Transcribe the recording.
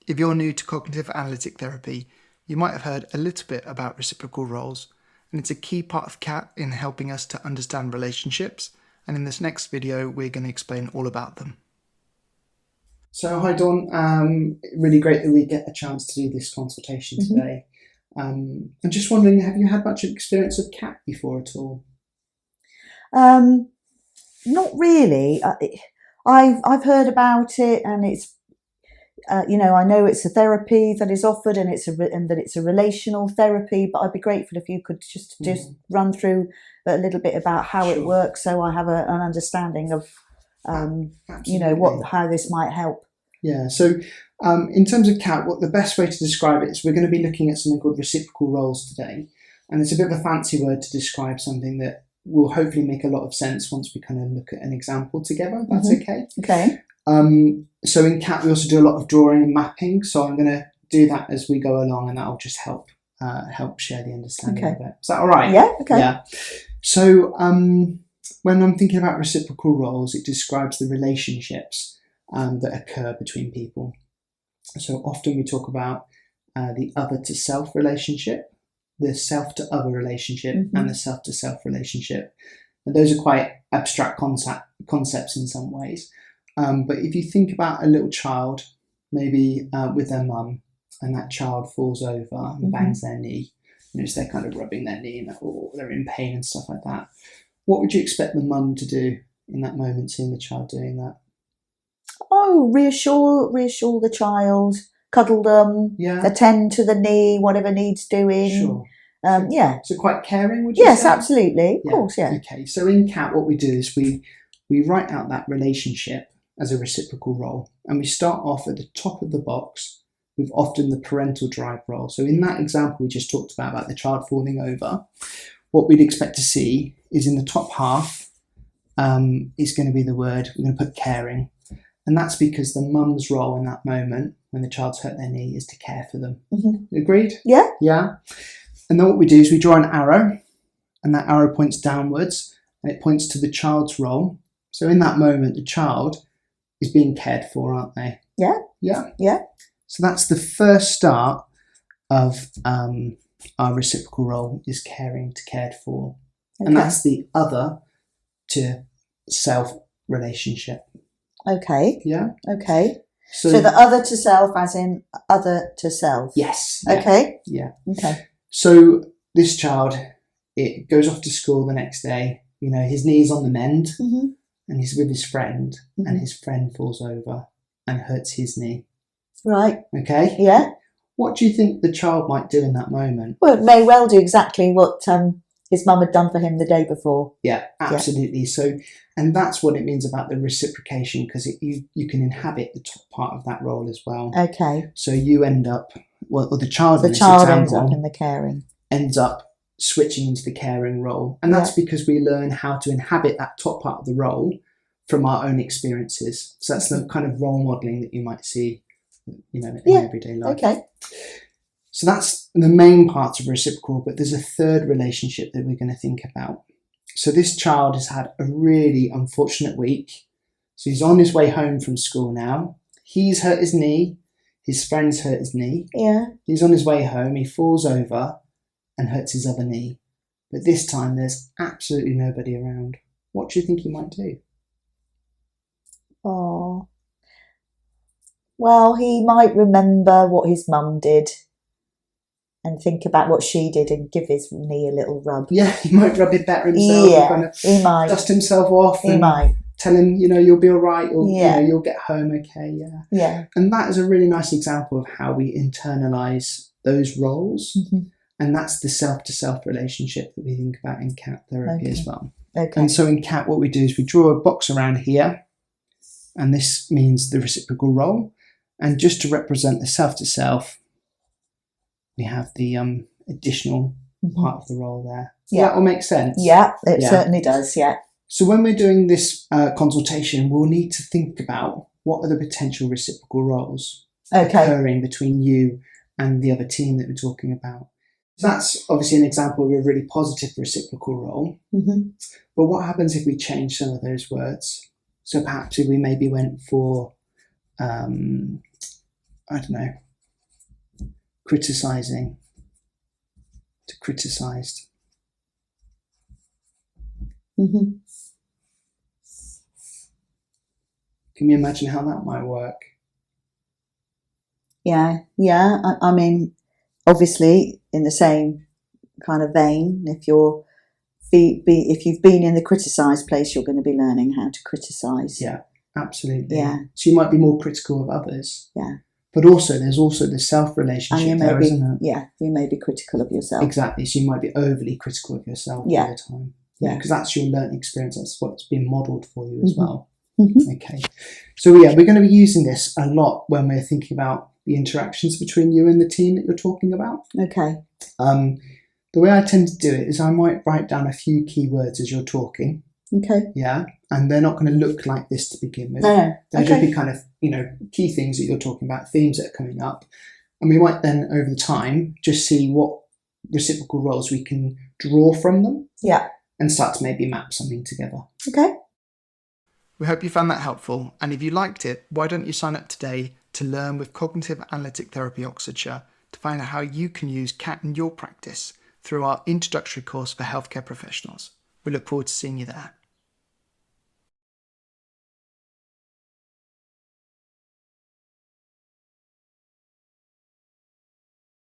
If you're new to Cognitive Analytic Therapy, you might have heard a little bit about reciprocal roles, and it's a key part of CAT in helping us to understand relationships, and in this next video we're going to explain all about them. So hi Dawn, really great that we get a chance to do this consultation today. I'm just wondering, have you had much experience of CAT before at all? Not really. I've heard about it, and it's I know it's a therapy that is offered, and that it's a relational therapy. But I'd be grateful if you could just run through a little bit about how it works, so I have an understanding of how this might help. Yeah. So in terms of CAT, what the best way to describe it is we're going to be looking at something called reciprocal roles today, and it's a bit of a fancy word to describe something that will hopefully make a lot of sense once we kind of look at an example together. That's okay. Okay. So in CAT we also do a lot of drawing and mapping, so I'm going to do that as we go along, and that'll just help share the understanding of it. Is that all right? Yeah. Okay. Yeah. So when I'm thinking about reciprocal roles, it describes the relationships that occur between people. So often we talk about the other to self relationship, the self to other relationship, and the self to self relationship. And those are quite abstract concepts in some ways. But if you think about a little child, maybe with their mum, and that child falls over and bangs their knee, so they're kind of rubbing their knee or they're in pain and stuff like that. What would you expect the mum to do in that moment, seeing the child doing that? Oh, reassure the child, cuddle them, attend to the knee, whatever needs doing. Sure. Yeah. So quite caring, would you say? Yes, absolutely. Of course, yeah. Okay, so in CAT what we do is we write out that relationship as a reciprocal role, and we start off at the top of the box with often the parental drive role. So in that example we just talked about the child falling over, what we'd expect to see is in the top half is going to be the word, we're going to put caring. And that's because the mum's role in that moment, when the child's hurt their knee, is to care for them. Agreed? Yeah. Yeah. And then what we do is we draw an arrow, and that arrow points downwards, and it points to the child's role. So in that moment, the child is being cared for, aren't they? Yeah. Yeah. Yeah. So that's the first start of our reciprocal role, is caring to cared for. Okay. And that's the other to self relationship. Okay. Yeah. Okay. So the other to self, as in other to self. Yes. Okay. Yeah. Okay. So this child, it goes off to school the next day. His knee's on the mend, and he's with his friend, and his friend falls over and hurts his knee. Right. Okay. Yeah. What do you think the child might do in that moment? Well, it may well do exactly what his mum had done for him the day before. Yeah, absolutely. Yeah. So, and that's what it means about the reciprocation, because you can inhabit the top part of that role as well. Okay. So you end up, or the child ends up in the caring. Ends up switching into the caring role. And that's because we learn how to inhabit that top part of the role from our own experiences. So that's the kind of role modelling that you might see, in everyday life. Okay. So that's the main part of reciprocal, but there's a third relationship that we're going to think about. So this child has had a really unfortunate week. So he's on his way home from school now. He's hurt his knee. His friend's hurt his knee. Yeah. He's on his way home. He falls over and hurts his other knee. But this time there's absolutely nobody around. What do you think he might do? Oh. Well, he might remember what his mum did and think about what she did and give his knee a little rub. Yeah, he might rub it better himself. Yeah, kind of he might. Dust himself off. He might. Tell him, you'll be all right, or you'll get home okay. Yeah. Yeah. And that is a really nice example of how we internalize those roles. And that's the self-to-self relationship that we think about in CAT therapy as well. Okay. And so in CAT, what we do is we draw a box around here, and this means the reciprocal role. And just to represent the self-to-self, we have the additional part of the role there. Yeah. That all makes sense? Yeah, it certainly does, yeah. So when we're doing this consultation, we'll need to think about what are the potential reciprocal roles occurring between you and the other team that we're talking about. So that's obviously an example of a really positive reciprocal role. But what happens if we change some of those words? So perhaps if we maybe went for I don't know, criticising to criticised. Mm-hmm. Can you imagine how that might work? Yeah. I mean, obviously, in the same kind of vein, if you've been in the criticised place, you're going to be learning how to criticise. Yeah, absolutely. Yeah. So you might be more critical of others. Yeah. But also, there's also the self-relationship there, isn't it? Yeah, you may be critical of yourself. Exactly. So you might be overly critical of yourself all the time. Yeah. Because that's your learning experience. That's what's been modelled for you as well. Mm-hmm. Okay. So yeah, we're going to be using this a lot when we're thinking about the interactions between you and the team that you're talking about. Okay. The way I tend to do it is I might write down a few keywords as you're talking. Okay. Yeah. And they're not going to look like this to begin with. No. They'll just be kind of, key things that you're talking about, themes that are coming up. And we might then, over the time, just see what reciprocal roles we can draw from them. Yeah. And start to maybe map something together. Okay. We hope you found that helpful. And if you liked it, why don't you sign up today to learn with Cognitive Analytic Therapy Oxfordshire to find out how you can use CAT in your practice through our introductory course for healthcare professionals. We look forward to seeing you there.